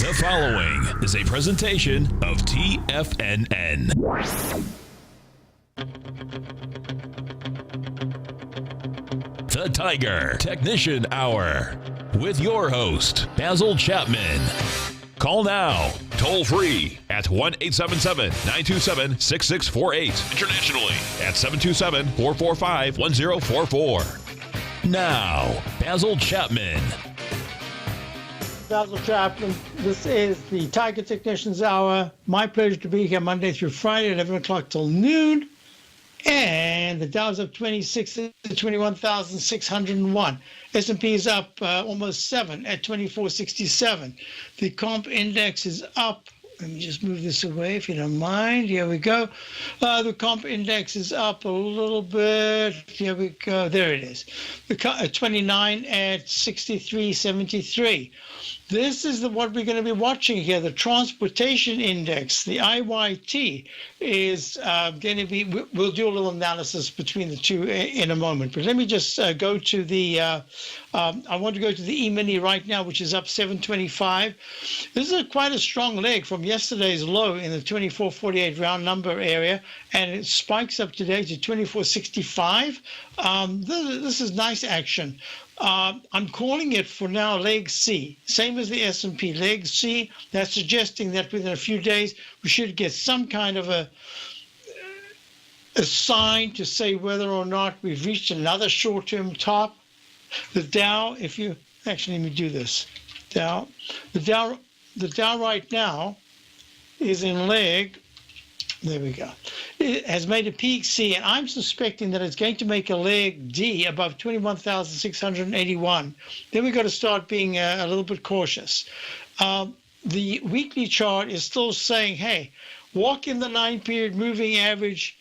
The following is a presentation of TFNN. The Tiger Technician Hour with your host, Basil Chapman. Call now, toll free at 1-877-927-6648. Internationally at 727-445-1044. Now, Basil Chapman. Basil Chapman. This is the Tiger Technicians Hour. My pleasure to be here Monday through Friday at 11 o'clock till noon. And the Dow's up 26 to 21,601. S&P is up almost 7 at 2467. The comp index is up. Let me just move this away if you don't mind. Here we go. The comp index is up a little bit. Here we go. There it is. The 29 at 63.73. This is what we're going to be watching here. The transportation index, the IYT, is going to be. We'll do a little analysis between the two in a moment. But let me just go to the. I want to go to the E-mini right now, which is up 725. This is quite a strong leg from yesterday's low in the 24.48 round number area, and it spikes up today to 24.65. This is nice action. I'm calling it for now leg C, same as the S&P, leg C. That's suggesting that within a few days we should get some kind of a sign to say whether or not we've reached another short-term top. The Dow, if you actually let me do this. The Dow right now is in leg. There we go. It has made a peak C, and I'm suspecting that it's going to make a leg D above 21,681. Then we've got to start being a little bit cautious. The weekly chart is still saying, hey, walk in the 9-period moving average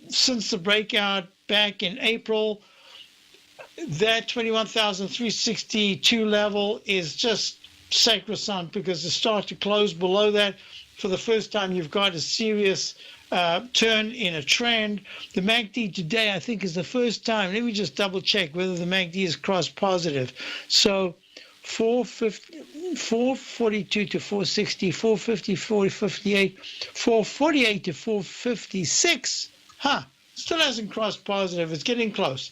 since the breakout back in April. That 21,362 level is just sacrosanct because to start to close below that, for the first time, you've got a serious turn in a trend. The MACD today, I think, is the first time. Let me just double check whether the MACD is cross positive. So 442 to 460, 450, 458, 448 to 456. Still hasn't crossed positive. It's getting close.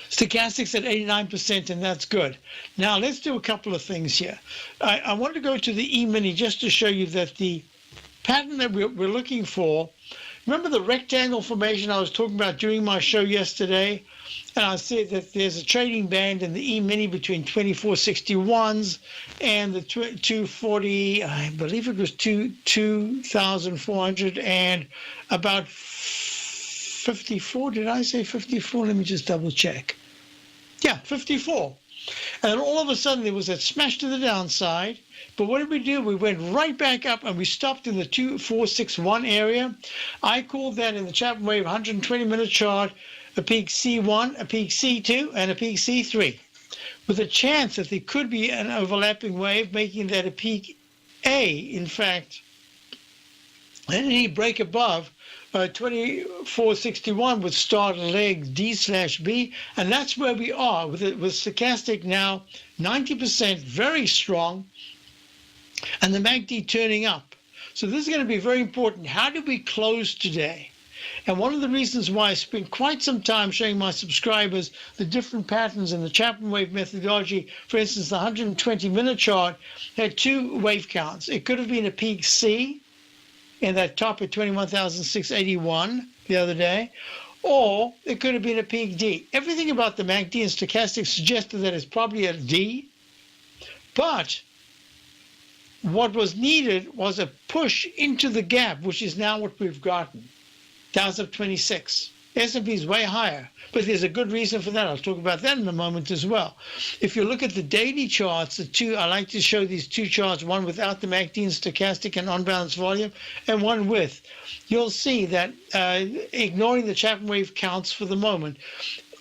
Stochastics at 89%, and that's good. Now, let's do a couple of things here. I want to go to the E-mini just to show you that the pattern that we're looking for, remember the rectangle formation I was talking about during my show yesterday? And I said that there's a trading band in the E-mini between 2461s and the 240, I believe it was 2,400 and about 54. Did I say 54? Let me just double check. Yeah, 54. And then all of a sudden there was that smash to the downside. But what did we do? We went right back up and we stopped in the 2461 area. I called that in the Chapman Wave 120-minute chart a peak C1, a peak C2, and a peak C3, with a chance that there could be an overlapping wave, making that a peak A, in fact. And any break above 2461 would start a leg D/B, and that's where we are with stochastic now 90%, very strong, and the MACD turning up. So this is going to be very important. How did we close today? And one of the reasons why I spent quite some time showing my subscribers the different patterns in the Chapman wave methodology, for instance, the 120-minute chart had two wave counts. It could have been a peak C, in that top at 21,681 the other day, or it could have been a peak D. Everything about the MACD and stochastic suggested that it's probably a D, but what was needed was a push into the gap, which is now what we've gotten. Dow's up 26. S&P is way higher, but there's a good reason for that. I'll talk about that in a moment as well. If you look at the daily charts, I like to show these two charts, one without the MACD and stochastic and on-balance volume, and one with. You'll see that ignoring the Chapman wave counts for the moment,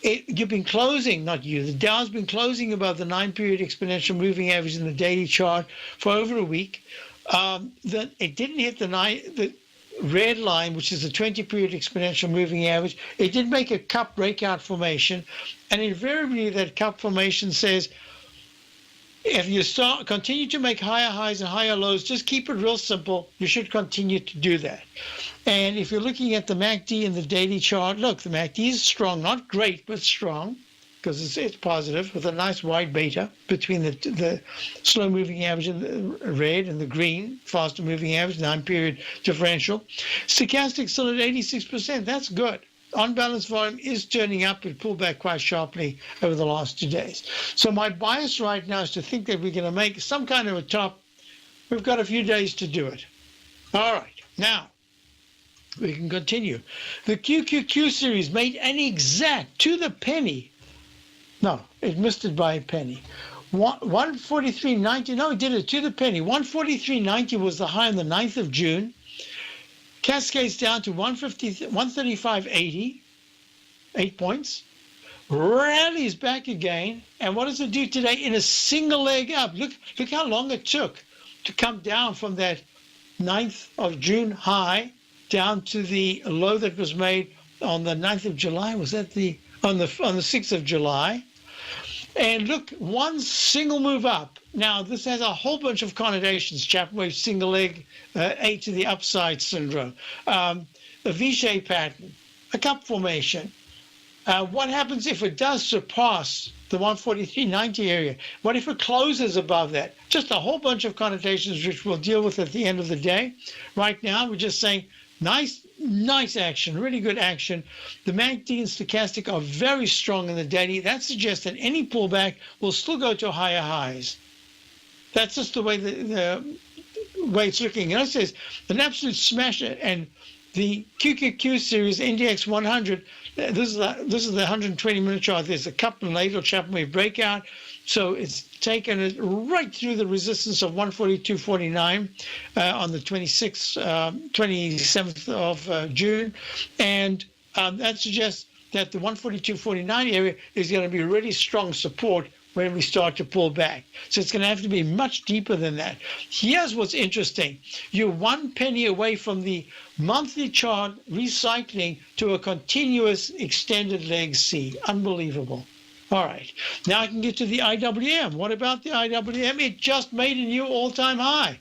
you've been closing, not you, the Dow's been closing above the 9-period exponential moving average in the daily chart for over a week. It didn't hit the red line, which is the 20-period exponential moving average. It did make a cup breakout formation, and invariably that cup formation says If you continue to make higher highs and higher lows, just keep it real simple. You should continue to do that. And if you're looking at the MACD in the daily chart, look, the MACD is strong, not great, but strong, because it's positive with a nice wide beta between the slow moving average in the red and the green, faster moving average, 9-period differential. Stochastic still at 86%. That's good. On-balance volume is turning up. It pulled back quite sharply over the last 2 days. So my bias right now is to think that we're going to make some kind of a top. We've got a few days to do it. All right. Now, we can continue. The QQQ series made an exact, to the penny. No, it missed it by a penny. 143.90. No, it did it to the penny. 143.90 was the high on the 9th of June. Cascades down to 135.80, 8 points. Rallies back again. And what does it do today? In a single leg up. Look how long it took to come down from that 9th of June high down to the low that was made on the 9th of July. Was that on the 6th of July? And look, one single move up. Now, this has a whole bunch of connotations. Chapman wave, single leg, A to the upside syndrome, a V-shaped pattern, a cup formation. What happens if it does surpass the 143.90 area? What if it closes above that? Just a whole bunch of connotations, which we'll deal with at the end of the day. Right now, we're just saying, nice action, really good action. The MACD and stochastic are very strong in the daily. That suggests that any pullback will still go to higher highs. That's just the way the way it's looking. And it says an absolute smash. And the QQQ series index 100. This is the 120-minute chart. There's a cup and ladle Chapman wave breakout. So it's taken it right through the resistance of 142.49 on the 27th of June. And that suggests that the 142.49 area is going to be really strong support when we start to pull back. So it's going to have to be much deeper than that. Here's what's interesting. You're 1 penny away from the monthly chart recycling to a continuous extended leg C. Unbelievable. All right. Now I can get to the IWM. What about the IWM? It just made a new all-time high.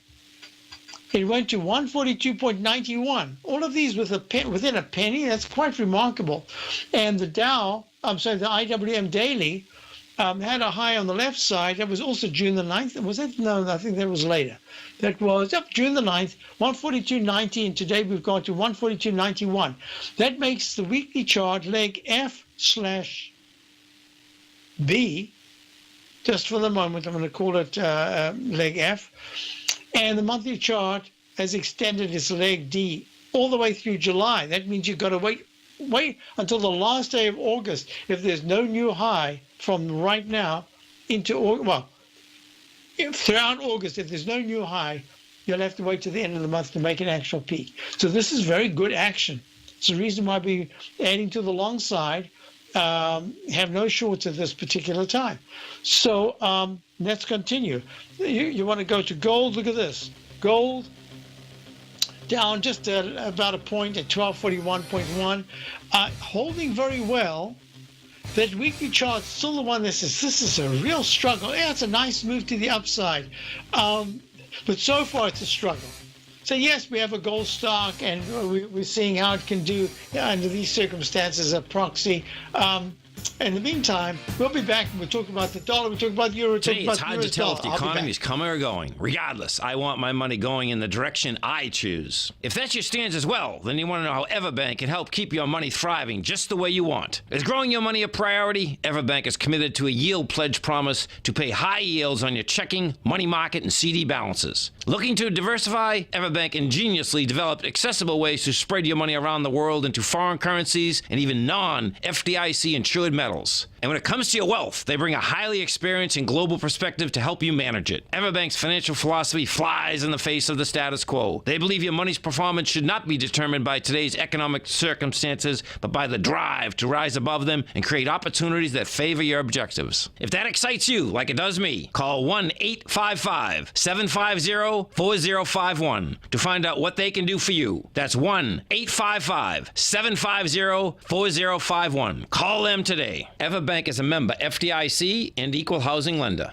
It went to 142.91. All of these within a penny. That's quite remarkable. And the the IWM daily had a high on the left side. That was also June the 9th. Was that? No, I think that was later. That was June the 9th, 142.90. And today we've gone to 142.91. That makes the weekly chart leg F/B, just for the moment, I'm going to call it leg F. And the monthly chart has extended its leg D all the way through July. That means you've got to wait until the last day of August. If there's no new high from right now throughout August, if there's no new high, you'll have to wait to the end of the month to make an actual peak. So this is very good action. It's the reason why we're adding to the long side. Have no shorts at this particular time. So let's continue. You want to go to gold. Look at this. Gold down just about a point at 1241.1. Holding very well. That weekly chart's still the one that says this is a real struggle. Yeah, it's a nice move to the upside. But so far it's a struggle. So yes, we have a gold stock, and we're seeing how it can do under these circumstances, a proxy. In the meantime, we'll be back and we'll talk about the dollar, we'll talk about the euro, Today, it's hard to tell if the economy is coming or going. Regardless, I want my money going in the direction I choose. If that's your stance as well, then you want to know how Everbank can help keep your money thriving just the way you want. Is growing your money a priority? Everbank is committed to a yield pledge promise to pay high yields on your checking, money market, and CD balances. Looking to diversify? Everbank ingeniously developed accessible ways to spread your money around the world into foreign currencies and even non-FDIC insured metals. And when it comes to your wealth, they bring a highly experienced and global perspective to help you manage it. Everbank's financial philosophy flies in the face of the status quo. They believe your money's performance should not be determined by today's economic circumstances, but by the drive to rise above them and create opportunities that favor your objectives. If that excites you, like it does me, call 1-855-750-4051 to find out what they can do for you. That's 1-855-750-4051. Call them today. Everbank is a member FDIC and equal housing lender.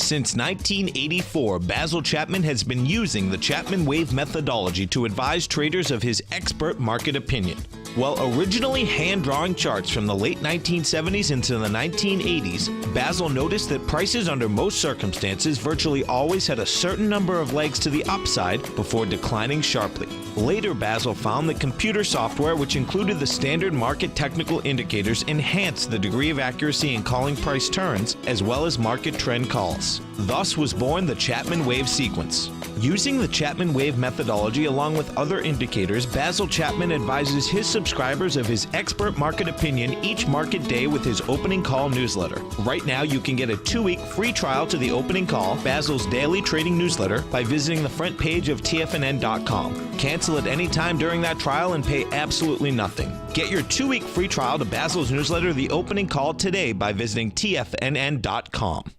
Since 1984, Basil Chapman has been using the Chapman Wave methodology to advise traders of his expert market opinion. While originally hand-drawing charts from the late 1970s into the 1980s, Basil noticed that prices under most circumstances virtually always had a certain number of legs to the upside before declining sharply. Later, Basil found that computer software, which included the standard market technical indicators, enhanced the degree of accuracy in calling price turns, as well as market trend calls. Thus was born the Chapman Wave sequence. Using the Chapman Wave methodology along with other indicators, Basil Chapman advises his subscribers of his expert market opinion each market day with his opening call newsletter. Right now, you can get a 2-week free trial to the opening call, Basil's daily trading newsletter, by visiting the front page of TFNN.com. Cancel at any time during that trial and pay absolutely nothing. Get your 2-week free trial to Basil's newsletter, The Opening Call, today by visiting TFNN.com.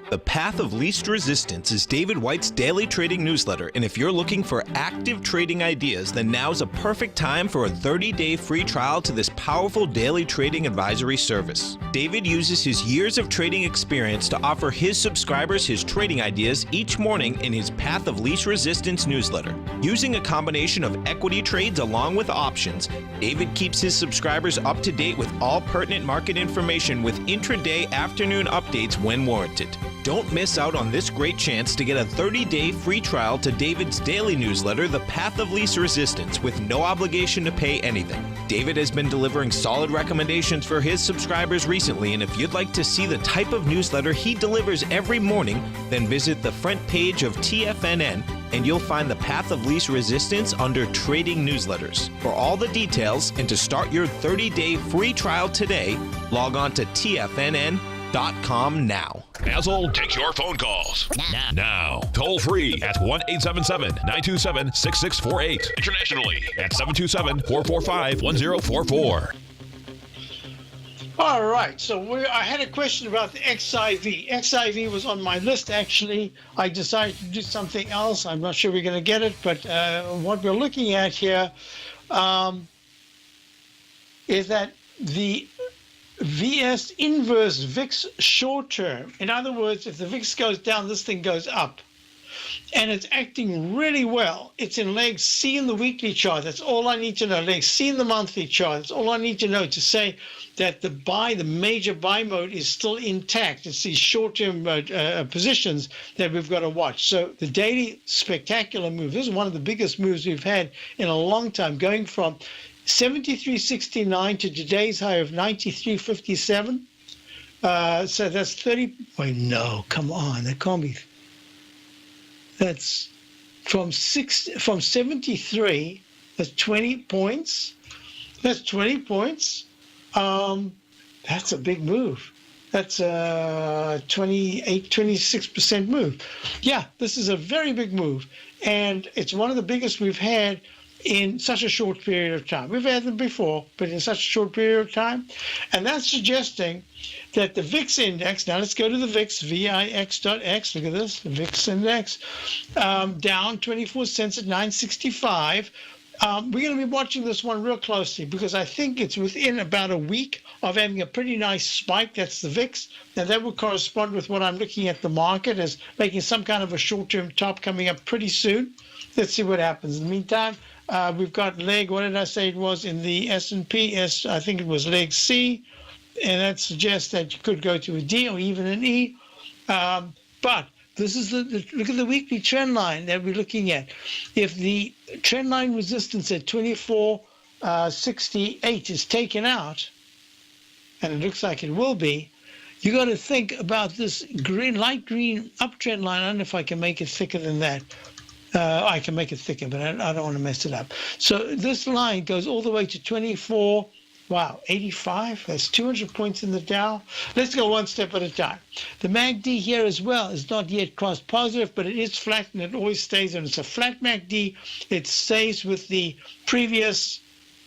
The Path of Least Resistance is David White's daily trading newsletter, and if you're looking for active trading ideas, then now's a perfect time for a 30-day free trial to this powerful daily trading advisory service. David uses his years of trading experience to offer his subscribers his trading ideas each morning in his Path of Least Resistance newsletter. Using a combination of equity trades along with options, David keeps his subscribers up to date with all pertinent market information with intraday afternoon updates when warranted. Don't miss out on this great chance to get a 30-day free trial to David's daily newsletter, The Path of Least Resistance, with no obligation to pay anything. David has been delivering solid recommendations for his subscribers recently, and if you'd like to see the type of newsletter he delivers every morning, then visit the front page of TFNN and you'll find the Path of Least Resistance under Trading Newsletters. For all the details and to start your 30-day free trial today, log on to TFNN.com now. Basil takes your phone calls. Now. Toll free at 1-877-927-6648. Internationally at 727-445-1044. All right, so I had a question about the XIV. XIV was on my list, actually. I decided to do something else. I'm not sure we're going to get it, but what we're looking at here is that the VS inverse VIX short term. In other words, if the VIX goes down, this thing goes up. And it's acting really well. It's in leg C in the weekly chart. That's all I need to know. Leg C in the monthly chart. That's all I need to know to say that the major buy mode is still intact. It's these short-term positions that we've got to watch. So the daily spectacular move. This is one of the biggest moves we've had in a long time, going from 73.69 to today's high of 93.57. So that's 30. Wait, no, come on. That can't be. That's from 73. That's 20 points. That's 20 points. That's a big move. That's a 26% move. Yeah, this is a very big move. And it's one of the biggest we've had in such a short period of time. We've had them before, but in such a short period of time. And that's suggesting that the VIX index, now let's go to the VIX, VIX.X, look at this, the VIX index, down 24 cents at 965. We're going to be watching this one real closely because I think it's within about a week of having a pretty nice spike. That's the VIX. Now that would correspond with what I'm looking at the market as making some kind of a short-term top coming up pretty soon. Let's see what happens. In the meantime, we've got leg, what did I say it was in the S&P? I think it was leg C, and that suggests that you could go to a D or even an E. But this is look at the weekly trend line that we're looking at. If the trend line resistance at 24.68 is taken out, and it looks like it will be, you got to think about this light green uptrend line. I don't know if I can make it thicker than that. I can make it thicker, but I don't want to mess it up. So this line goes all the way to 24. Wow, 85. That's 200 points in the Dow. Let's go one step at a time. The MACD here as well is not yet crossed positive, but it is flat, and it always stays. And it's a flat MACD. It stays with the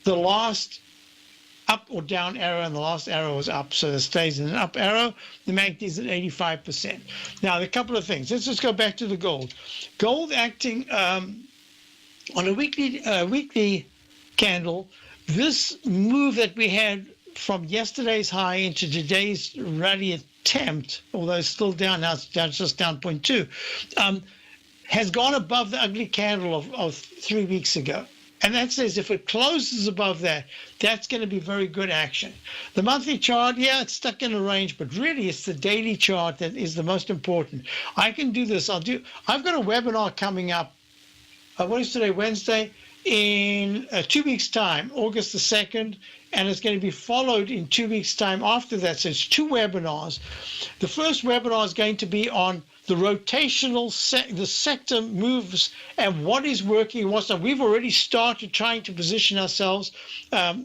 last up or down arrow, and the last arrow is up, so it stays in an up arrow. The MACD is at 85%. Now, a couple of things. Let's just go back to the gold. Gold acting on a weekly candle. This move that we had from yesterday's high into today's rally attempt, although it's still down now, it's just down 0.2, has gone above the ugly candle of 3 weeks ago. And that says if it closes above that, that's going to be very good action. The monthly chart, yeah, it's stuck in a range, but really it's the daily chart that is the most important. I can do this. I've got a webinar coming up. What is today? Wednesday? In 2 weeks' time, August the 2nd, and it's going to be followed in 2 weeks' time after that. So it's 2 webinars. The first webinar is going to be on the rotational, the sector moves and what is working and what's not. We've already started trying to position ourselves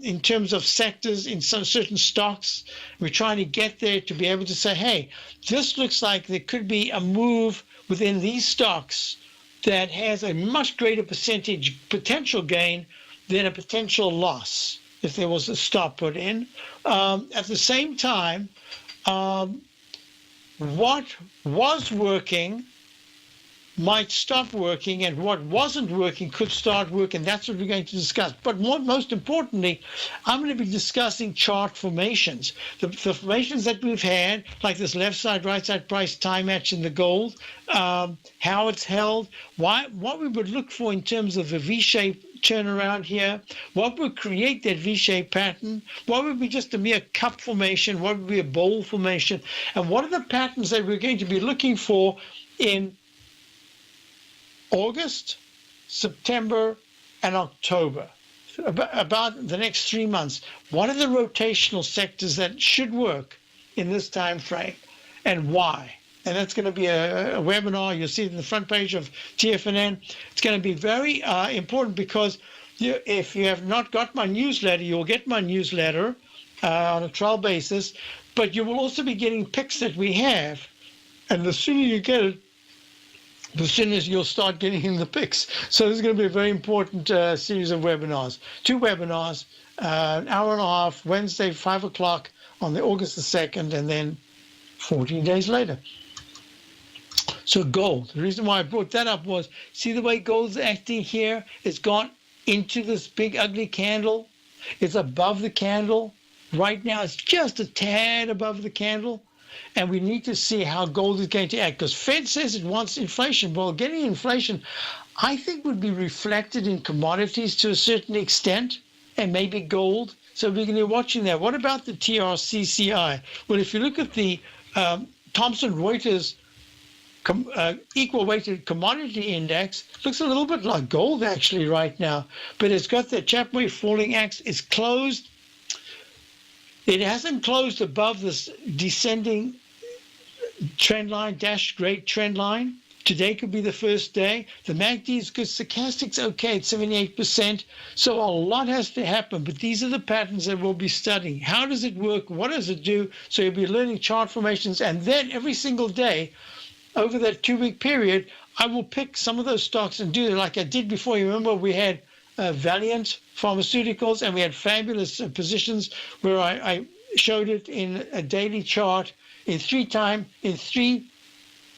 in terms of sectors in some certain stocks. We're trying to get there to be able to say, hey, this looks like there could be a move within these stocks that has a much greater percentage potential gain than a potential loss if there was a stop put in. At the same time, what was working might stop working, and what wasn't working could start working. That's what we're going to discuss. But most importantly, I'm going to be discussing chart formations. The formations that we've had, like this left side, right side price time match in the gold, how it's held, what we would look for in terms of a V-shaped turnaround here, what would create that V-shaped pattern, what would be just a mere cup formation, what would be a bowl formation, and what are the patterns that we're going to be looking for in August, September, and October, about the next 3 months. What are the rotational sectors that should work in this time frame, and why? And that's going to be a webinar. You'll see it in the front page of TFNN. It's going to be very important because if you have not got my newsletter, you'll get my newsletter on a trial basis, but you will also be getting picks that we have. And the sooner you get it, the sooner you'll start getting in the picks. So this is going to be a very important series of webinars. 2 webinars, an hour and a half, Wednesday, 5 o'clock on the August the 2nd, and then 14 days later. So gold, the reason why I brought that up was, see the way gold's acting here? It's gone into this big ugly candle. It's above the candle. Right now it's just a tad above the candle. And we need to see how gold is going to act, because Fed says it wants inflation. Well, getting inflation, I think, would be reflected in commodities to a certain extent, and maybe gold. So we're going to be watching that. What about the TRCCI? Well, if you look at the Thomson Reuters equal weighted commodity index, looks a little bit like gold actually right now, but it's got that Chapman falling axe. It's closed. It hasn't closed above this descending trend line, dash great trend line. Today could be the first day. The MACD is good. Stochastic's okay at 78%. So a lot has to happen, but these are the patterns that we'll be studying. How does it work? What does it do? So you'll be learning chart formations, and then every single day over that 2-week period, I will pick some of those stocks and do it like I did before. You remember we had Valiant Pharmaceuticals, and we had fabulous positions where I showed it in a daily chart in 3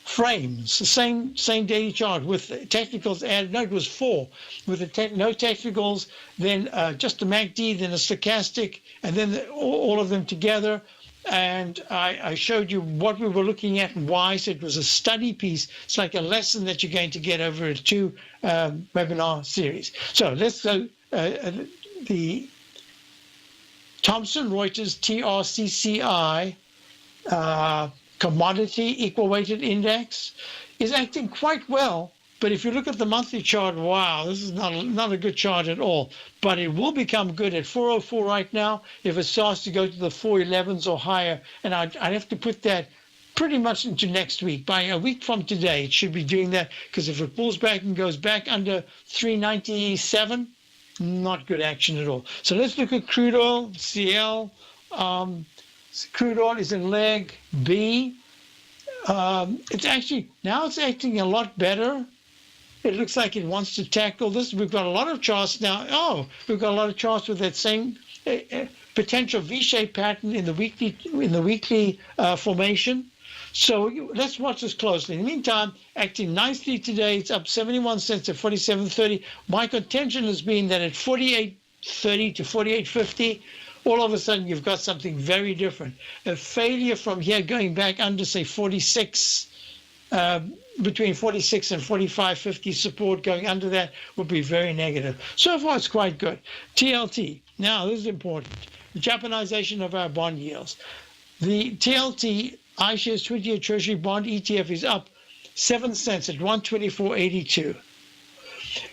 frames, the same daily chart with technicals added. No, it was 4 with no technicals, then just a MACD, then a stochastic, and then all of them together. And I showed you what we were looking at and why. So it was a study piece. It's like a lesson that you're going to get over a 2 webinar series. So let's go. The Thomson Reuters TRCCI commodity equal weighted index is acting quite well. But if you look at the monthly chart, wow, this is not a good chart at all. But it will become good at 404 right now if it starts to go to the 411s or higher. And I'd have to put that pretty much into next week. By a week from today, it should be doing that, because if it pulls back and goes back under 397, not good action at all. So let's look at crude oil, CL. Crude oil is in leg B. It's acting a lot better. It looks like it wants to tackle this. We've got a lot of charts now. We've got a lot of charts with that same potential V-shaped pattern in the weekly formation. So let's watch this closely. In the meantime, acting nicely today. It's up 71 cents at 47.30. My contention has been that at 48.30 to 48.50, all of a sudden you've got something very different. A failure from here going back under, say, 46, between 46 and 45.50 support, going under that would be very negative. So far, it's quite good. TLT. Now, this is important. The Japanization of our bond yields. The TLT iShares 20-year Treasury bond ETF is up 7 cents at 124.82.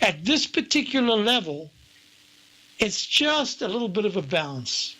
At this particular level, it's just a little bit of a bounce.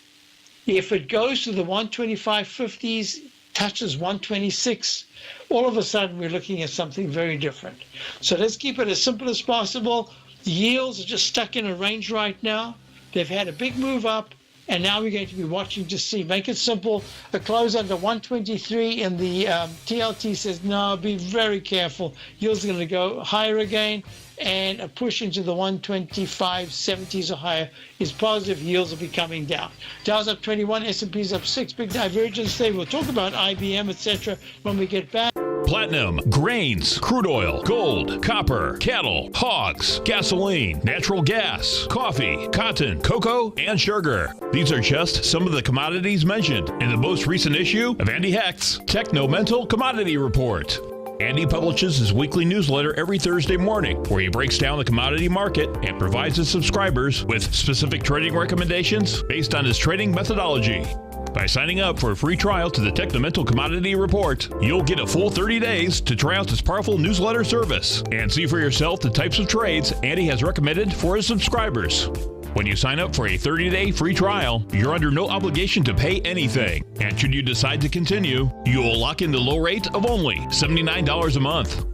If it goes to the 125.50s, touches 126, all of a sudden we're looking at something very different. So let's keep it as simple as possible. The yields are just stuck in a range right now. They've had a big move up, and now we're going to be watching to see. Make it simple. A close under 123, and the TLT says, no, be very careful. Yields are going to go higher again, and a push into the 125.70s or higher is positive. Yields will be coming down. Dow's up 21, S&P's up 6. Big divergence there. We'll talk about IBM, etc. when we get back. Platinum, grains, crude oil, gold, copper, cattle, hogs, gasoline, natural gas, coffee, cotton, cocoa, and sugar. These are just some of the commodities mentioned in the most recent issue of Andy Hecht's Techno-Mental Commodity Report. Andy publishes his weekly newsletter every Thursday morning, where he breaks down the commodity market and provides his subscribers with specific trading recommendations based on his trading methodology. By signing up for a free trial to the Techno-Mental Commodity Report, you'll get a full 30 days to try out this powerful newsletter service and see for yourself the types of trades Andy has recommended for his subscribers. When you sign up for a 30-day free trial, you're under no obligation to pay anything. And should you decide to continue, you will lock in the low rate of only $79 a month.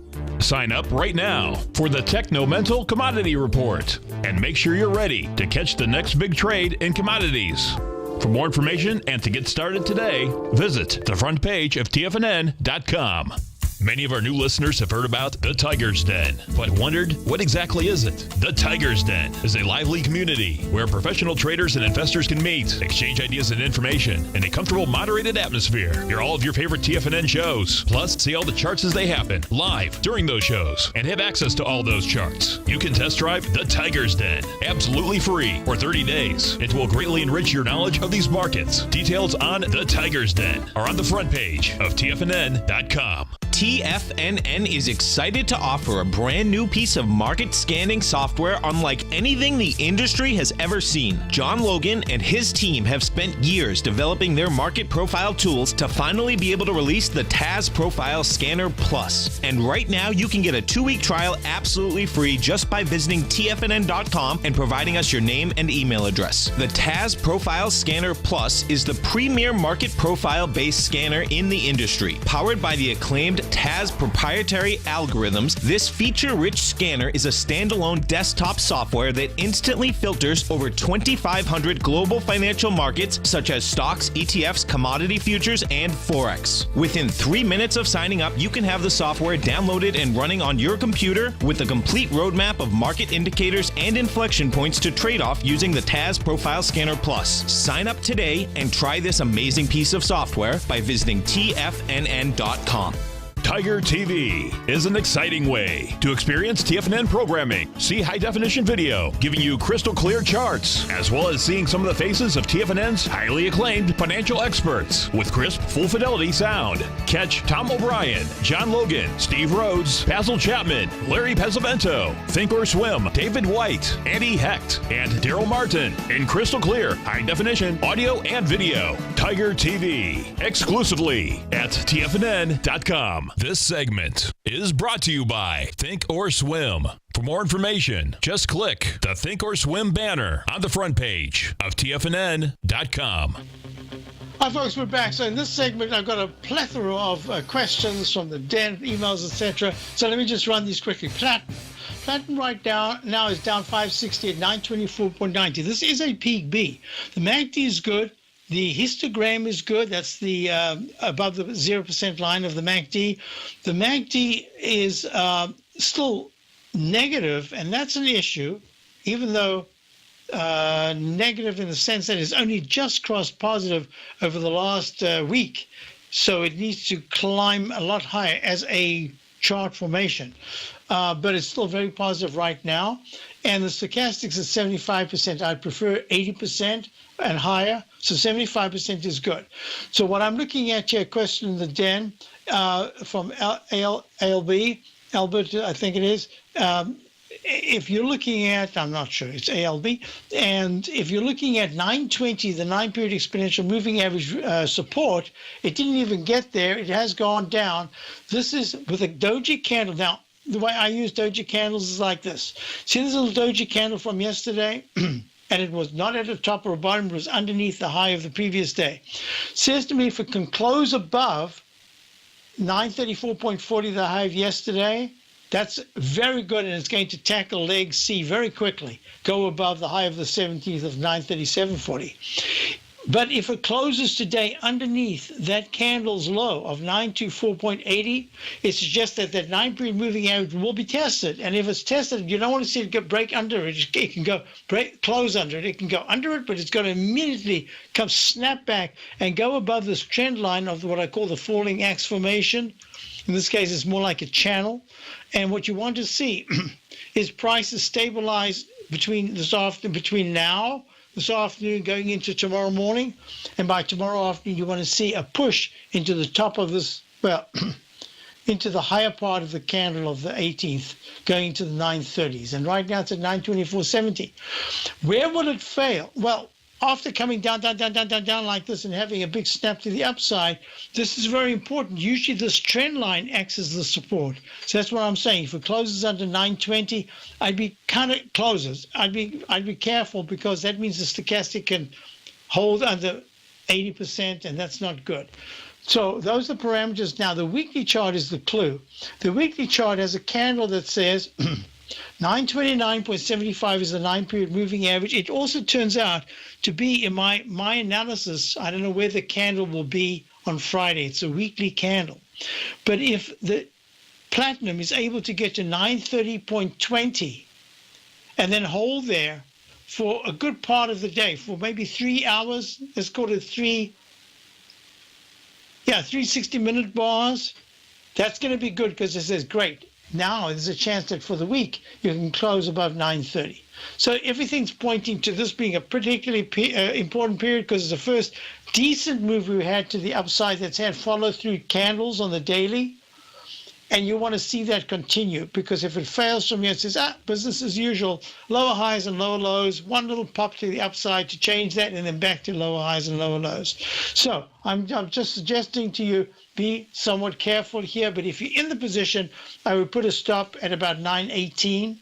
Sign up right now for the Techno-Mental Commodity Report and make sure you're ready to catch the next big trade in commodities. For more information and to get started today, visit the front page of TFNN.com. Many of our new listeners have heard about the Tiger's Den, but wondered, what exactly is it? The Tiger's Den is a lively community where professional traders and investors can meet, exchange ideas and information in a comfortable, moderated atmosphere. Hear all of your favorite TFNN shows, plus see all the charts as they happen, live during those shows, and have access to all those charts. You can test drive the Tiger's Den, absolutely free, for 30 days. It will greatly enrich your knowledge of these markets. Details on the Tiger's Den are on the front page of TFNN.com. TFNN is excited to offer a brand new piece of market scanning software unlike anything the industry has ever seen. John Logan and his team have spent years developing their market profile tools to finally be able to release the TAS Profile Scanner Plus. And right now you can get a 2-week trial absolutely free just by visiting TFNN.com and providing us your name and email address. The TAS Profile Scanner Plus is the premier market profile-based scanner in the industry. Powered by the acclaimed TAS proprietary algorithms, this feature-rich scanner is a standalone desktop software that instantly filters over 2,500 global financial markets such as stocks, ETFs, commodity futures, and Forex. Within 3 minutes of signing up, you can have the software downloaded and running on your computer with a complete roadmap of market indicators and inflection points to trade off using the TAS Profile Scanner Plus. Sign up today and try this amazing piece of software by visiting TFNN.com. Tiger TV is an exciting way to experience TFNN programming. See high-definition video, giving you crystal clear charts, as well as seeing some of the faces of TFNN's highly acclaimed financial experts with crisp, full-fidelity sound. Catch Tom O'Brien, John Logan, Steve Rhodes, Basil Chapman, Larry Pesavento, Think or Swim, David White, Andy Hecht, and Daryl Martin in crystal clear, high-definition audio and video. Tiger TV, exclusively at TFNN.com. This segment is brought to you by Think or Swim. For more information, just click the Think or Swim banner on the front page of TFNN.com. Hi, folks, we're back. So in this segment, I've got a plethora of questions from the den, emails, etc. So let me just run these quickly. Platinum right now is down 560 at 924.90. This is a peak B. The MACD is good. The histogram is good. That's the above the 0% line of the MACD. The MACD is still negative, and that's an issue, even though negative in the sense that it's only just crossed positive over the last week. So it needs to climb a lot higher as a chart formation. But it's still very positive right now. and the stochastics at 75%. I'd prefer 80% and higher, so 75% is good. So what I'm looking at here, question in the den from ALB, Albert, I think it is. If you're looking at, I'm not sure, it's ALB, and if you're looking at 920, the 9-period exponential moving average support, it didn't even get there. It has gone down. This is with a doji candle. Now, the way I use doji candles is like this. See this little doji candle from yesterday? And it was not at the top or bottom, it was underneath the high of the previous day. Says to me, if it can close above 934.40, the high of yesterday, that's very good, and it's going to tackle leg C very quickly, go above the high of the 17th of 937.40. But if it closes today underneath that candle's low of 924.80, it suggests that that 9-period moving average will be tested. And if it's tested, you don't want to see it break under it. It can go close under it. It can go under it, but it's going to immediately come snap back and go above this trend line of what I call the falling axe formation. In this case, it's more like a channel. And what you want to see is prices stabilize between this afternoon going into tomorrow morning. And by tomorrow afternoon, you want to see a push into the top of this, well, into the higher part of the candle of the 18th, going to the 930s. And right now it's at 924.70. Where will it fail? Well, after coming down like this and having a big snap to the upside, this is very important. Usually this trend line acts as the support. So that's what I'm saying. If it closes under 920, I'd be I'd be careful, because that means the stochastic can hold under 80%, and that's not good. So those are the parameters. Now the weekly chart is the clue. The weekly chart has a candle that says 929.75 is the 9-period moving average. It also turns out to be, in my analysis, I don't know where the candle will be on Friday. It's a weekly candle. But if the platinum is able to get to 930.20 and then hold there for a good part of the day, for maybe 3 hours, let's call it three 60-minute bars, that's going to be good, because it says, great. Now there's a chance that for the week you can close above 930. So everything's pointing to this being a particularly important period, because it's the first decent move we had to the upside that's had follow-through candles on the daily. And you want to see that continue, because if it fails from here, it says, business as usual, lower highs and lower lows, one little pop to the upside to change that, and then back to lower highs and lower lows. So I'm just suggesting to you, be somewhat careful here, but if you're in the position, I would put a stop at about 918.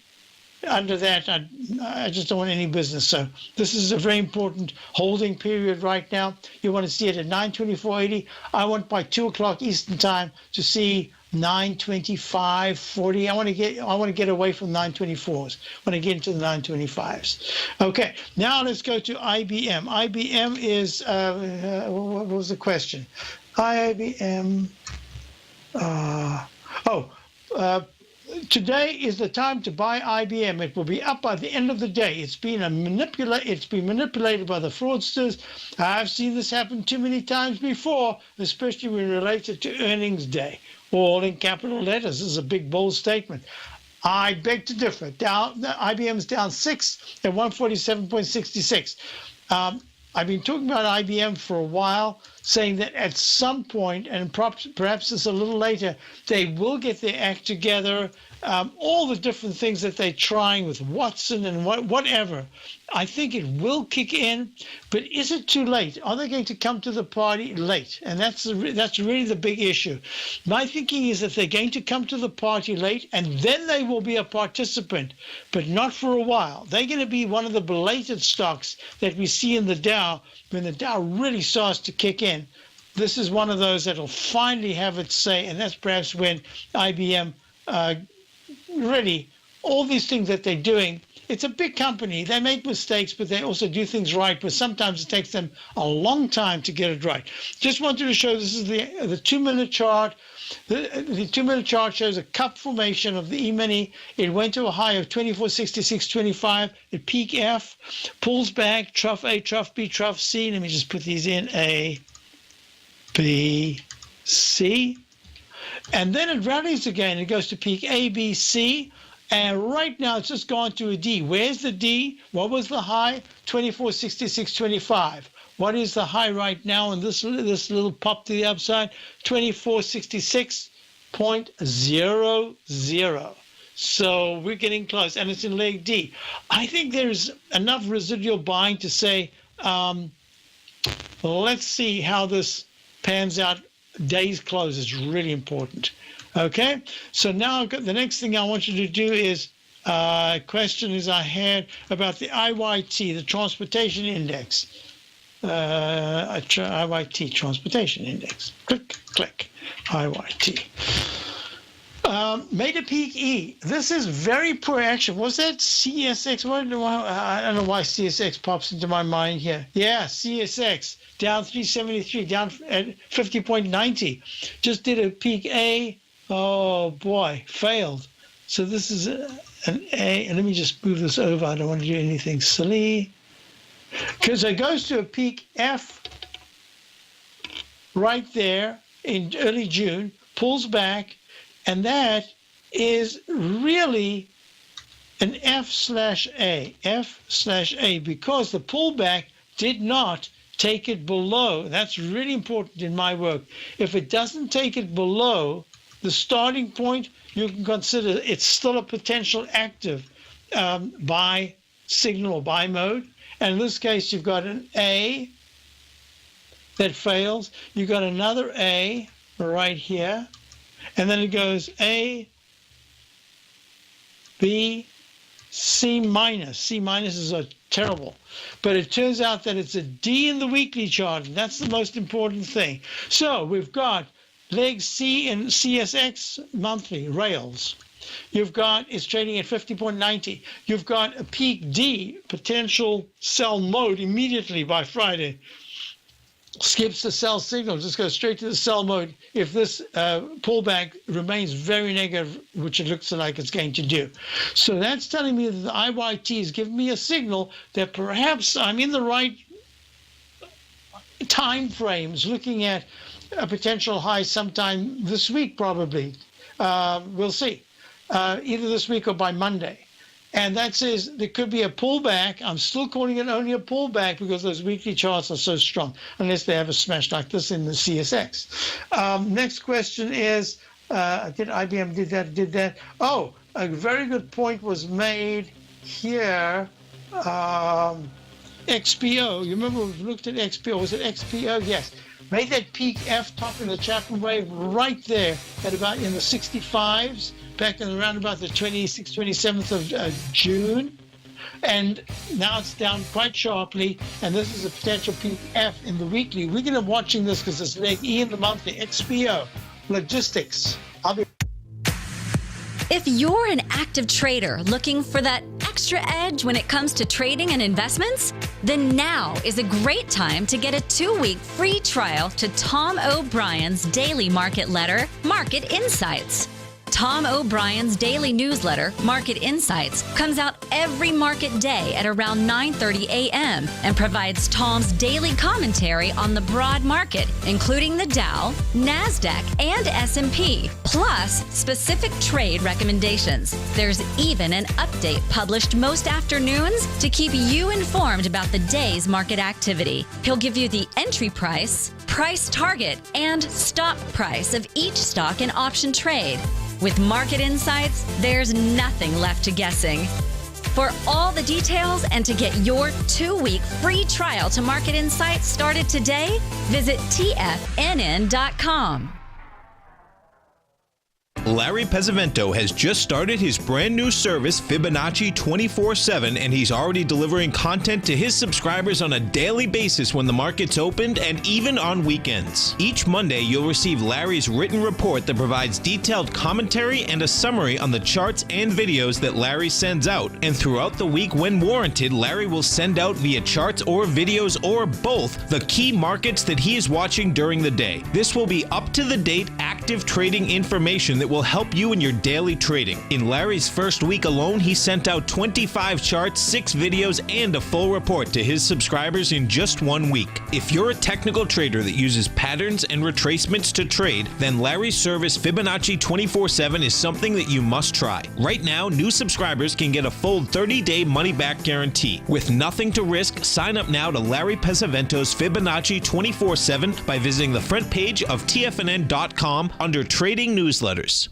Under that, I just don't want any business. So this is a very important holding period right now. You want to see it at 924.80. I want by 2 o'clock Eastern time to see 925.40. I want to get away from 924s. I want to get into the 925s. Okay, now let's go to IBM. IBM is what was the question? IBM. Today is the time to buy IBM. It will be up by the end of the day. It's been manipulated by the fraudsters. I've seen this happen too many times before, especially when related to earnings day. All in capital letters. This is a big, bold statement. I beg to differ. IBM is down 6 at 147.66. I've been talking about IBM for a while, saying that at some point, and perhaps it's a little later, they will get their act together. All the different things that they're trying with Watson and whatever, I think it will kick in. But is it too late? Are they going to come to the party late? And that's really the big issue. My thinking is that they're going to come to the party late, and then they will be a participant, but not for a while. They're going to be one of the belated stocks that we see in the Dow when the Dow really starts to kick in. This is one of those that will finally have its say, and that's perhaps when IBM really, all these things that they're doing, it's a big company. They make mistakes, but they also do things right, but sometimes it takes them a long time to get it right. Just wanted to show, this is the 2-minute chart. The 2-minute chart shows a cup formation of the E-mini. It went to a high of 2466.25 at peak F, pulls back, trough A, trough B, trough C. Let me just put these in, A, B, C. And then it rallies again. It goes to peak A, B, C. And right now, it's just gone to a D. Where's the D? What was the high? 2466.25. What is the high right now in this little pop to the upside? 2466.00. So we're getting close, and it's in leg D. I think there's enough residual buying to say, let's see how this pans out. Day's close is really important. Okay, so now the next thing I want you to do is question is I had about the IYT, the Transportation Index. IYT, Transportation Index. Click, IYT. Made a peak E. This is very poor action. Was that CSX? I don't know why CSX pops into my mind here. Yeah, CSX down 373, down at 50.90. Just did a peak A. Oh boy, failed. So this is an A. And let me just move this over. I don't want to do anything silly. Because it goes to a peak F right there in early June, pulls back. And that is really an F/A, because the pullback did not take it below. That's really important in my work. If it doesn't take it below the starting point, you can consider it's still a potential active buy signal or buy mode. And in this case, you've got an A that fails. You've got another A right here. And then it goes A, B, C minus. C minuses are terrible. But it turns out that it's a D in the weekly chart, and that's the most important thing. So we've got leg C and CSX monthly rails. You've got, it's trading at 50.90. You've got a peak D, potential sell mode immediately by Friday. Skips the sell signal, just goes straight to the sell mode if this pullback remains very negative, which it looks like it's going to do. So that's telling me that the IYT is giving me a signal that perhaps I'm in the right time frames, looking at a potential high sometime this week probably. We'll see, either this week or by Monday. And that says there could be a pullback. I'm still calling it only a pullback because those weekly charts are so strong, unless they have a smash like this in the CSX. Next question is, did IBM did that? Oh, a very good point was made here. XPO, you remember we looked at XPO, was it XPO? Yes. Made that peak F top in the Chapman wave right there at about in the 65s, back in around about the 26th, 27th of June. And now it's down quite sharply, and this is a potential peak F in the weekly. We're going to be watching this because it's leg E in the monthly. XPO, logistics. If you're an active trader looking for that extra edge when it comes to trading and investments, then now is a great time to get a 2-week free trial to Tom O'Brien's daily market letter, Market Insights. Tom O'Brien's daily newsletter, Market Insights, comes out every market day at around 9:30 a.m. and provides Tom's daily commentary on the broad market, including the Dow, NASDAQ, and S&P, plus specific trade recommendations. There's even an update published most afternoons to keep you informed about the day's market activity. He'll give you the entry price, price target, and stop price of each stock and option trade. With Market Insights, there's nothing left to guessing. For all the details and to get your 2-week free trial to Market Insights started today, visit TFNN.com. Larry Pesavento has just started his brand new service, Fibonacci 24/7, and he's already delivering content to his subscribers on a daily basis when the market's opened and even on weekends. Each Monday, you'll receive Larry's written report that provides detailed commentary and a summary on the charts and videos that Larry sends out. And throughout the week, when warranted, Larry will send out via charts or videos or both the key markets that he is watching during the day. This will be up-to-the-date, active effective trading information that will help you in your daily trading. In Larry's first week alone, he sent out 25 charts, 6 videos, and a full report to his subscribers in just 1 week. If you're a technical trader that uses patterns and retracements to trade, then Larry's service Fibonacci 24/7 is something that you must try. Right now, new subscribers can get a full 30-day money-back guarantee. With nothing to risk, sign up now to Larry Pesavento's Fibonacci 24/7 by visiting the front page of TFNN.com under Trading Newsletters.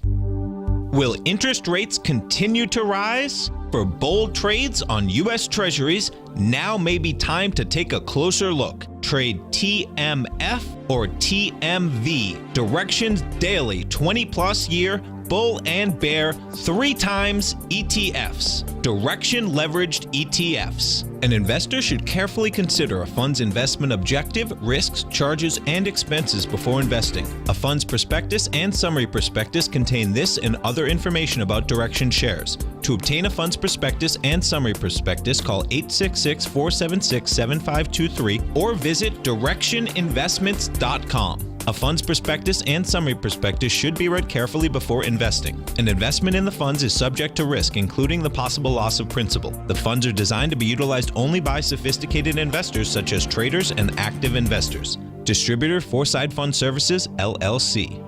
Will interest rates continue to rise? For bold trades on U.S. Treasuries, now may be time to take a closer look. Trade TMF or TMV. Directions daily, 20-plus year, bull and bear, 3 times ETFs. Direction leveraged ETFs. An investor should carefully consider a fund's investment objective, risks, charges, and expenses before investing. A fund's prospectus and summary prospectus contain this and other information about Direction shares. To obtain a fund's prospectus and summary prospectus, call 866-476-7523 or visit directioninvestments.com. A fund's prospectus and summary prospectus should be read carefully before investing. An investment in the funds is subject to risk, including the possible loss of principal. The funds are designed to be utilized only by sophisticated investors such as traders and active investors. Distributor Foreside Fund Services, LLC.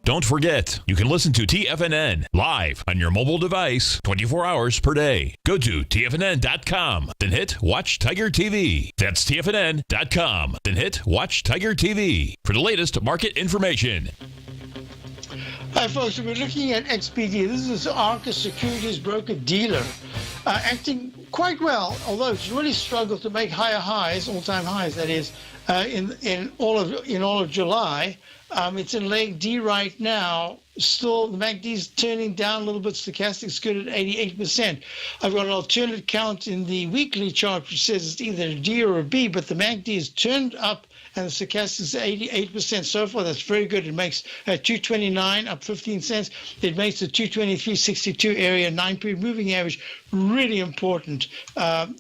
Don't forget, you can listen to TFNN live on your mobile device 24 hours per day. Go to TFNN.com, then hit Watch Tiger TV. That's TFNN.com, then hit Watch Tiger TV for the latest market information. Hi, folks. We're looking at XPD. This is Arca Securities Broker Dealer, acting quite well, although it's really struggled to make higher highs, all-time highs, that is, in all of July. It's in leg D right now. Still, the MACD is turning down a little bit. Stochastic's good at 88%. I've got an alternate count in the weekly chart which says it's either a D or a B, but the MACD is turned up and the stochastic is 88% so far. That's very good. It makes 229 up 15 cents. It makes the 223.62 area 9-period moving average really important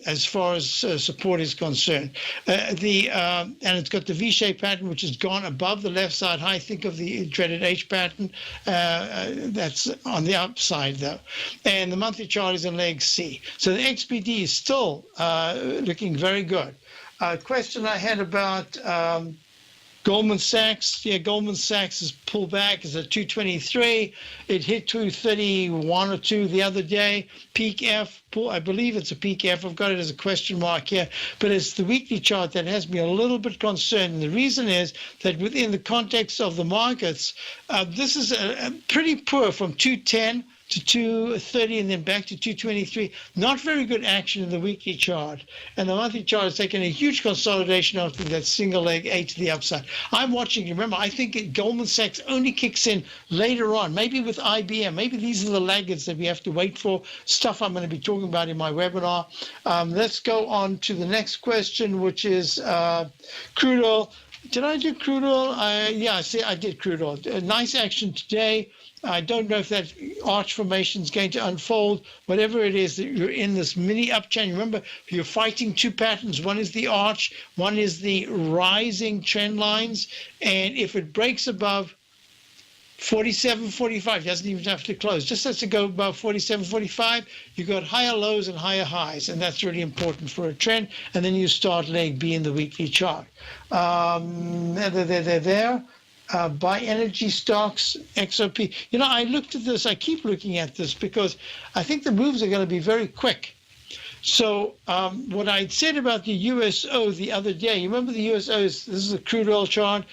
as far as support is concerned. And it's got the V-shaped pattern which has gone above the left side high. Think of the dreaded H pattern. That's on the upside though. And the monthly chart is in leg C. So the XPD is still looking very good. Question I had about Goldman Sachs. Yeah, Goldman Sachs has pulled back. It's at 223. It hit 231 or 2 the other day. Peak F, I believe it's a peak F. I've got it as a question mark here. But it's the weekly chart that has me a little bit concerned. And the reason is that within the context of the markets, this is a pretty poor from 210 to 230 and then back to 223. Not very good action in the weekly chart. And the monthly chart has taken a huge consolidation after that single leg A to the upside. I'm watching. Remember, I think Goldman Sachs only kicks in later on, maybe with IBM. Maybe these are the laggards that we have to wait for, stuff I'm going to be talking about in my webinar. Let's go on to the next question, which is crude oil. Did I do crude oil? Yeah, see, I did crude oil. Nice action today. I don't know if that arch formation is going to unfold. Whatever it is that you're in this mini uptrend. Remember, you're fighting 2 patterns. One is the arch. One is the rising trend lines. And if it breaks above 47.45, doesn't even have to close. Just has to go above 47.45. You got higher lows and higher highs, and that's really important for a trend. And then you start leg B in the weekly chart. They're there. Buy energy stocks, XOP. You know, I looked at this. I keep looking at this because I think the moves are going to be very quick. So what I'd said about the USO the other day, you remember the USO, this is a crude oil chart,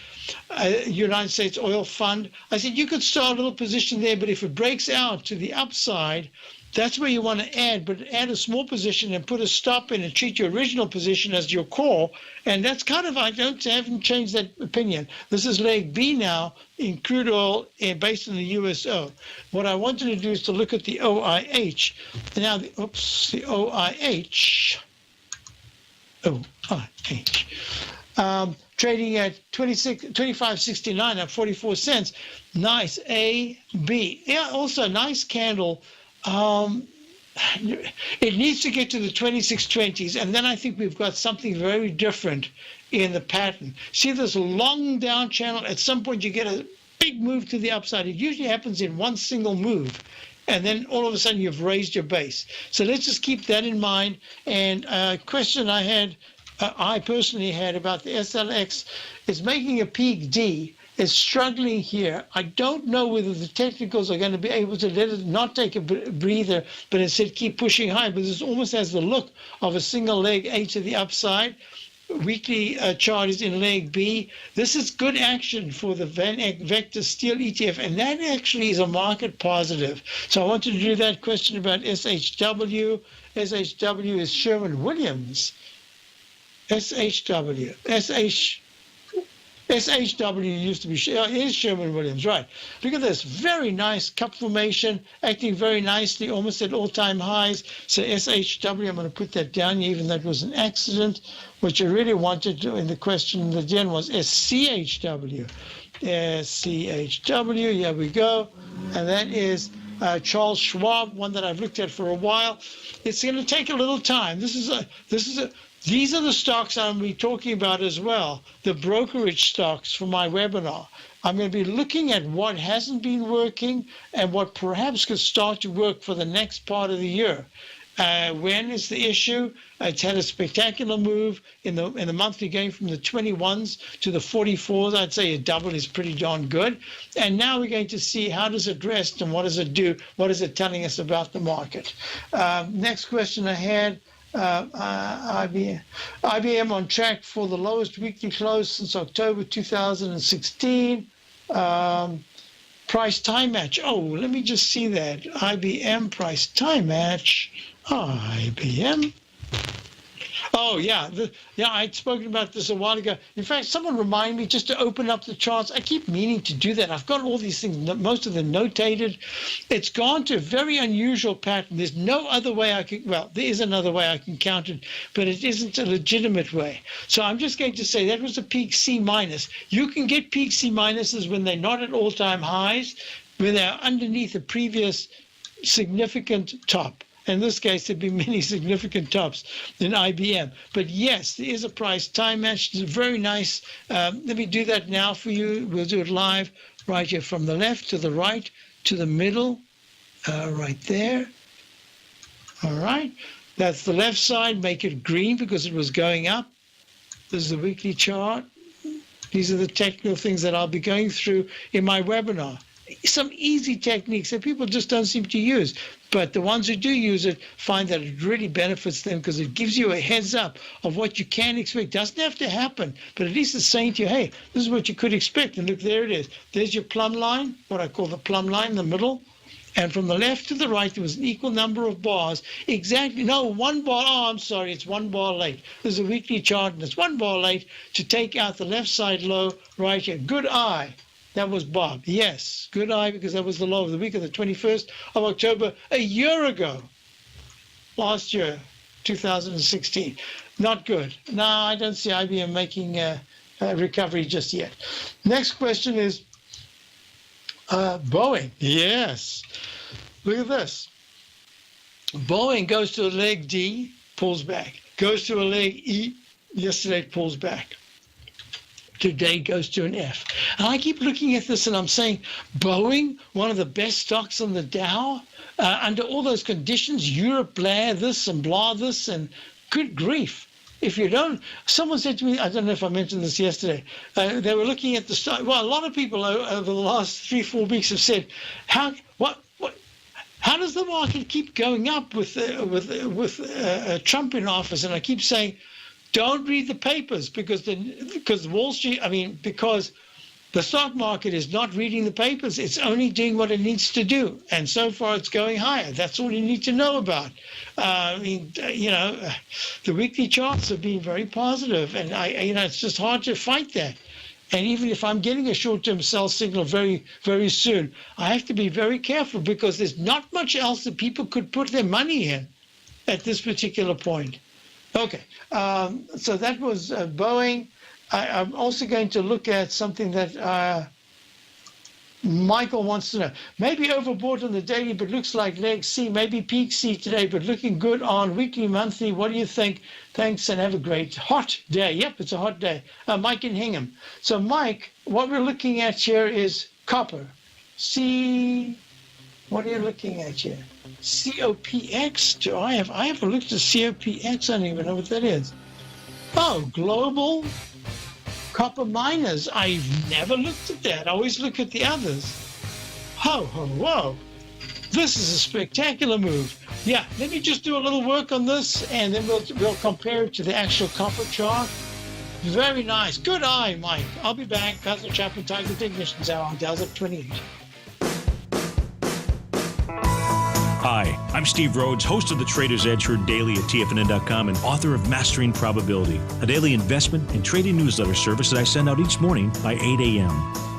United States Oil Fund. I said you could start a little position there, but if it breaks out to the upside, that's where you want to add, but add a small position and put a stop in and treat your original position as your core. And that's kind of, I haven't changed that opinion. This is leg B now in crude oil based on the USO. What I wanted to do is to look at the OIH. Now, the OIH. Trading at 25.69 at 44 cents. Nice A, B. Yeah, also nice candle. It needs to get to the 2620s, and then I think we've got something very different in the pattern. See this long down channel? At some point, you get a big move to the upside. It usually happens in one single move. And then all of a sudden, you've raised your base. So let's just keep that in mind. And a question I personally had about the SLX is making a peak D. Is struggling here. I don't know whether the technicals are going to be able to let it not take a breather, but instead keep pushing high. But this almost has the look of a single leg A to the upside. Weekly chart is in leg B. This is good action for the Van Eck Vector Steel ETF, and that actually is a market positive. So I wanted to do that question about SHW. SHW is Sherwin-Williams. SHW used to be is Sherwin-Williams, right? Look at this, very nice cup formation, acting very nicely, almost at all-time highs. So SHW, I'm going to put that down, even though that was an accident. What you really wanted to in the question again was SCHW. SCHW, here we go, and that is Charles Schwab, one that I've looked at for a while. It's going to take a little time. These are the stocks I'm going to be talking about as well, the brokerage stocks for my webinar. I'm going to be looking at what hasn't been working and what perhaps could start to work for the next part of the year. When is the issue? It's had a spectacular move in the monthly going from the 21s to the 44s. I'd say a double is pretty darn good. And now we're going to see how does it rest and what does it do? What is it telling us about the market? Next question I had. IBM on track for the lowest weekly close since October 2016. Price time match. Oh, let me just see that. IBM price time match. IBM. Oh, yeah. I'd spoken about this a while ago. In fact, someone reminded me just to open up the charts. I keep meaning to do that. I've got all these things, most of them notated. It's gone to a very unusual pattern. There's no other way there is another way I can count it, but it isn't a legitimate way. So I'm just going to say that was a peak C minus. You can get peak C minuses when they're not at all-time highs, when they're underneath a previous significant top. In this case, there'd be many significant tops in IBM. But yes, there is a price time match. It's very nice. Let me do that now for you. We'll do it live right here from the left to the right to the middle, right there. All right. That's the left side. Make it green because it was going up. This is the weekly chart. These are the technical things that I'll be going through in my webinar. Some easy techniques that people just don't seem to use. But the ones who do use it find that it really benefits them because it gives you a heads up of what you can expect. It doesn't have to happen, but at least it's saying to you, hey, this is what you could expect. And look, there it is. There's your plumb line, what I call the plumb line in the middle. And from the left to the right, there was an equal number of bars. Exactly. No, one bar. Oh, I'm sorry. It's one bar late. There's a weekly chart, and it's one bar late to take out the left side low right here. Good eye. That was Bob. Yes, good eye, because that was the low of the week of the 21st of October a year ago, last year, 2016. Not good. No, I don't see IBM making a recovery just yet. Next question is Boeing. Yes. Look at this. Boeing goes to a leg D, pulls back. Goes to a leg E. Yesterday it pulls back. Today goes to an F. And I keep looking at this and I'm saying, Boeing, one of the best stocks on the Dow, under all those conditions, Europe, blah, this and blah, this, and good grief. If you don't, someone said to me, I don't know if I mentioned this yesterday, they were looking at the stock. Well, a lot of people over the last 3-4 weeks have said, how does the market keep going up with Trump in office? And I keep saying, don't read the papers because Wall Street, because the stock market is not reading the papers. It's only doing what it needs to do. And so far it's going higher. That's all you need to know about. The weekly charts have been very positive, and it's just hard to fight that. And even if I'm getting a short-term sell signal very, very soon, I have to be very careful because there's not much else that people could put their money in at this particular point. Okay, so that was Boeing. I'm also going to look at something that Michael wants to know, maybe overbought on the daily, but looks like leg C, maybe peak C today, but looking good on weekly, monthly. What do you think? Thanks, and have a great hot day. Yep, it's a hot day. Mike in Hingham. So, Mike, what we're looking at here is copper. What are you looking at here? COPX? I haven't looked at COPX. I don't even know what that is. Oh, global copper miners. I've never looked at that. I always look at the others. Ho, ho, whoa. This is a spectacular move. Yeah, let me just do a little work on this, and then we'll compare it to the actual copper chart. Very nice. Good eye, Mike. I'll be back. Basil Chapman, Tiger Technicians Hour on Dow's Up 28. Hi, I'm Steve Rhodes, host of the Trader's Edge heard daily at TFNN.com and author of Mastering Probability, a daily investment and trading newsletter service that I send out each morning by 8 a.m.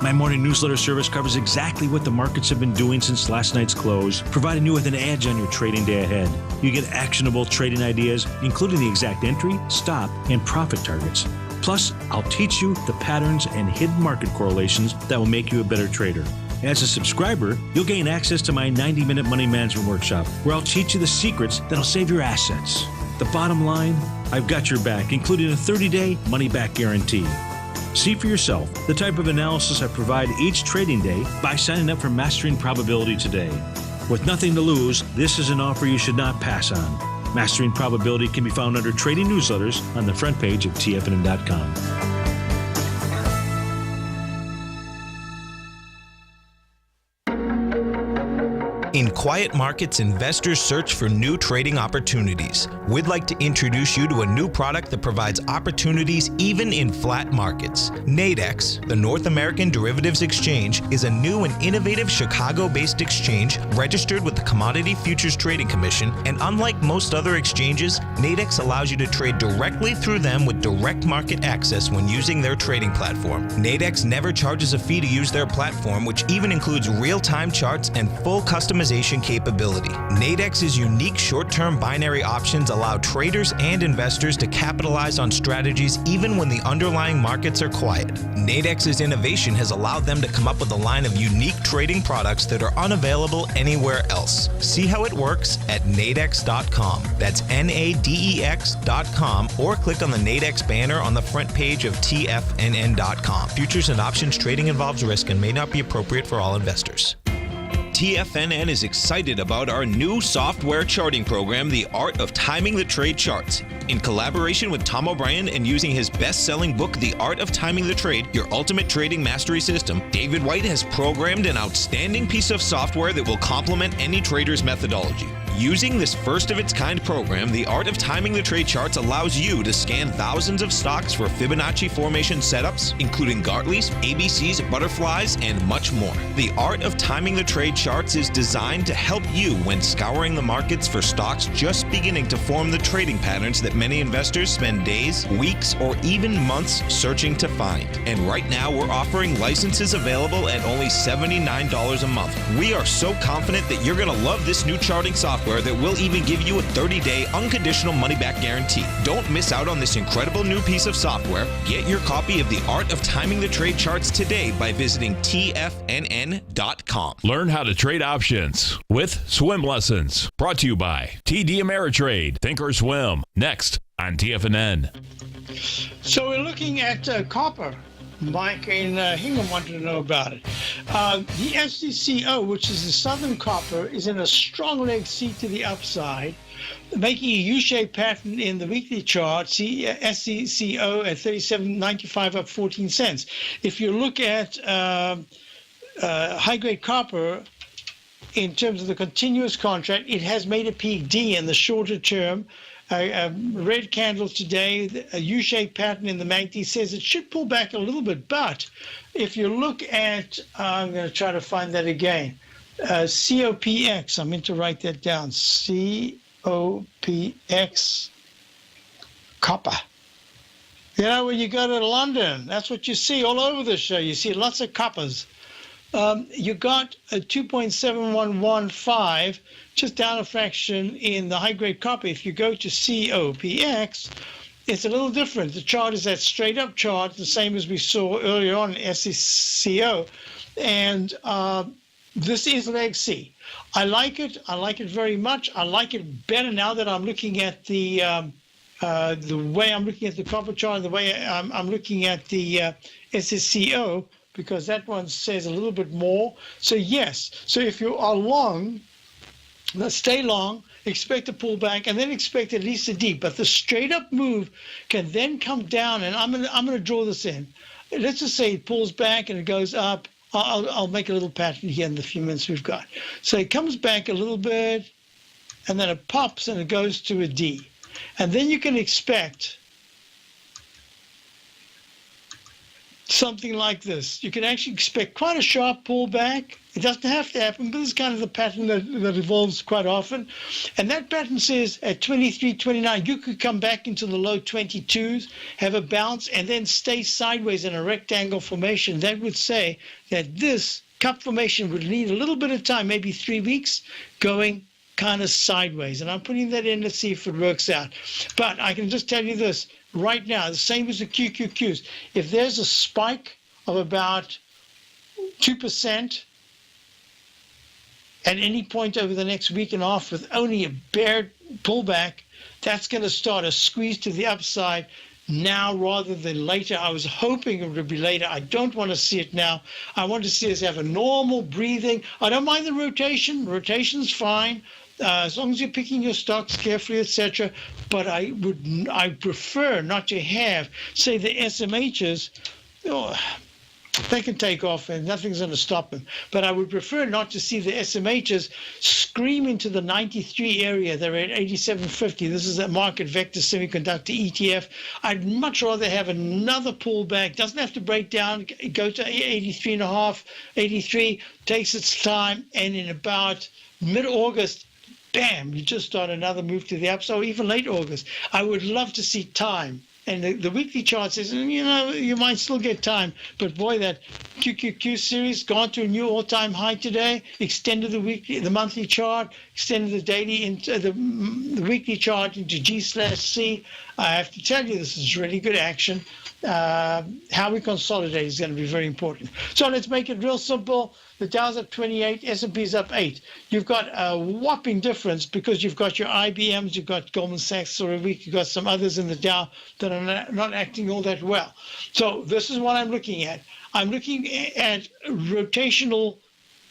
My morning newsletter service covers exactly what the markets have been doing since last night's close, providing you with an edge on your trading day ahead. You get actionable trading ideas, including the exact entry, stop, and profit targets. Plus, I'll teach you the patterns and hidden market correlations that will make you a better trader. As a subscriber, you'll gain access to my 90-minute money management workshop, where I'll teach you the secrets that'll save your assets. The bottom line, I've got your back, including a 30-day money-back guarantee. See for yourself the type of analysis I provide each trading day by signing up for Mastering Probability today. With nothing to lose, this is an offer you should not pass on. Mastering Probability can be found under Trading Newsletters on the front page of TFNN.com. In quiet markets, investors search for new trading opportunities. We'd like to introduce you to a new product that provides opportunities even in flat markets. Nadex, the North American Derivatives Exchange, is a new and innovative Chicago-based exchange registered with the Commodity Futures Trading Commission, and unlike most other exchanges, Nadex allows you to trade directly through them with direct market access when using their trading platform. Nadex never charges a fee to use their platform, which even includes real-time charts and full customization capability. Nadex's unique short-term binary options allow traders and investors to capitalize on strategies even when the underlying markets are quiet. Nadex's innovation has allowed them to come up with a line of unique trading products that are unavailable anywhere else. See how it works at nadex.com. That's NADEX.com, or click on the Nadex banner on the front page of TFNN.com. Futures and options trading involves risk and may not be appropriate for all investors. TFNN is excited about our new software charting program, The Art of Timing the Trade Charts. In collaboration with Tom O'Brien and using his best-selling book, The Art of Timing the Trade, Your Ultimate Trading Mastery System, David White has programmed an outstanding piece of software that will complement any trader's methodology. Using this first-of-its-kind program, The Art of Timing the Trade Charts allows you to scan thousands of stocks for Fibonacci formation setups, including Gartley's, ABC's, butterflies, and much more. The Art of Timing the Trade Charts is designed to help you when scouring the markets for stocks just beginning to form the trading patterns that many investors spend days, weeks, or even months searching to find. And right now, we're offering licenses available at only $79 a month. We are so confident that you're going to love this new charting software that will even give you a 30-day unconditional money-back guarantee. Don't miss out on this incredible new piece of software. Get your copy of The Art of Timing the Trade Charts today by visiting TFNN.com. Learn how to trade options with swim lessons. Brought to you by TD Ameritrade. Think or swim. Next on TFNN. So we're looking at copper. Mike in Hingham wanted to know about it. The SCCO, which is the Southern Copper, is in a strong leg C to the upside, making a U-shaped pattern in the weekly chart. See SCCO at 37.95, up 14 cents. If you look at high-grade copper, in terms of the continuous contract, it has made a peak D in the shorter term. Red candles today, a U-shaped pattern in the MACD says it should pull back a little bit, but if you look at, I'm going to try to find that again, COPX, I meant to write that down, COPX, copper. You know, when you go to London, that's what you see all over the show. You see lots of coppers. You got a 2.7115, just down a fraction in the high-grade copper. If you go to COPX, it's a little different. The chart is that straight up chart, the same as we saw earlier on in SCCO. And this is leg C. I like it. I like it very much. I like it better now that I'm looking at the way I'm looking at the copper chart, the way I'm looking at the SSCO, because that one says a little bit more. So yes, so if you are long, stay long, expect a pullback, and then expect at least a deep. But the straight up move can then come down, and I'm gonna draw this in. Let's just say it pulls back and it goes up. I'll make a little pattern here in the few minutes we've got. So it comes back a little bit, and then it pops and it goes to a D. And then you can expect something like this. You can actually expect quite a sharp pullback. It doesn't have to happen, but it's kind of the pattern that evolves quite often. And that pattern says at 23, 29, you could come back into the low 22s, have a bounce, and then stay sideways in a rectangle formation. That would say that this cup formation would need a little bit of time, maybe 3 weeks, going kind of sideways. And I'm putting that in. Let's see if it works out. But I can just tell you this right now, the same as the QQQs. If there's a spike of about 2%, at any point over the next week and a half with only a bare pullback, that's going to start a squeeze to the upside now rather than later. I was hoping it would be later. I don't want to see it now. I want to see us have a normal breathing. I don't mind the rotation. Rotation's fine, as long as you're picking your stocks carefully, etc. But I prefer not to have, say, the SMHs. They can take off and nothing's going to stop them. But I would prefer not to see the SMHs scream into the 93 area. They're at 87.50. This is a market vector semiconductor ETF. I'd much rather have another pullback. Doesn't have to break down, go to 83.5, 83, takes its time, and in about mid-August, bam, you just start another move to the upside, or even late August. I would love to see time. And the weekly chart says, you might still get time, but boy, that QQQ series gone to a new all-time high today, extended the monthly chart, extended the daily into the weekly chart into G/C. I have to tell you, this is really good action. How we consolidate is going to be very important. So let's make it real simple. The Dow's up 28, S&P's up 8. You've got a whopping difference because you've got your IBMs, you've got Goldman Sachs for a week, you've got some others in the Dow that are not acting all that well. So this is what I'm looking at. I'm looking at rotational,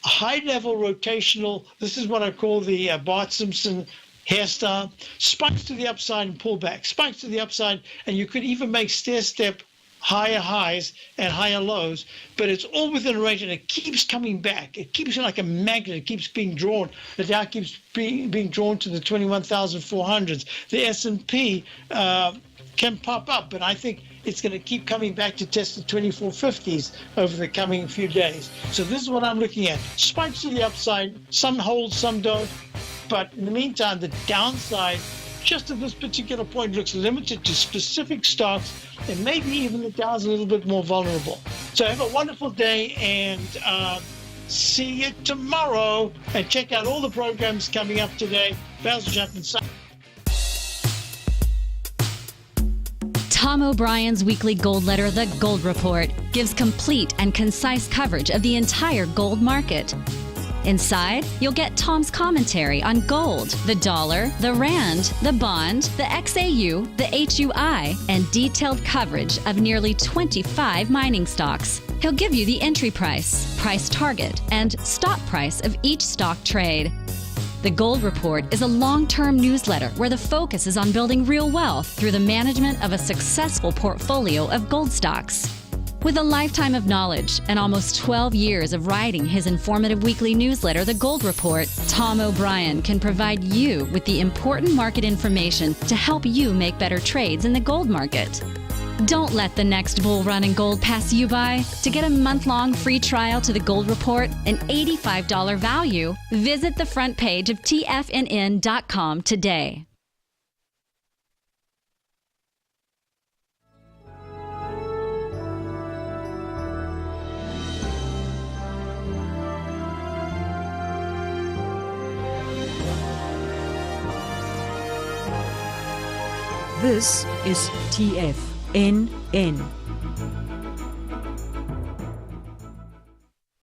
high-level rotational. This is what I call the Bart Simpson hairstyle. Spikes to the upside and pullback. Spikes to the upside, and you could even make stair-step higher highs and higher lows, but it's all within a range, and it keeps coming back. It keeps like a magnet. It keeps being drawn. The Dow keeps being drawn to the 21,400s. The S&P can pop up, but I think it's going to keep coming back to test the 2450s over the coming few days. So this is what I'm looking at. Spikes to the upside. Some hold, some don't. But in the meantime, the downside, just at this particular point, looks limited to specific stocks, and maybe even the Dow's a little bit more vulnerable. So have a wonderful day, and see you tomorrow. And check out all the programs coming up today. Basil Chapman. Tom O'Brien's weekly gold letter, The Gold Report, gives complete and concise coverage of the entire gold market. Inside, you'll get Tom's commentary on gold, the dollar, the rand, the bond, the XAU, the HUI, and detailed coverage of nearly 25 mining stocks. He'll give you the entry price, price target, and stop price of each stock trade. The Gold Report is a long-term newsletter where the focus is on building real wealth through the management of a successful portfolio of gold stocks. With a lifetime of knowledge and almost 12 years of writing his informative weekly newsletter, The Gold Report, Tom O'Brien can provide you with the important market information to help you make better trades in the gold market. Don't let the next bull run in gold pass you by. To get a month-long free trial to The Gold Report, an $85 value, visit the front page of TFNN.com today. This is TFNN.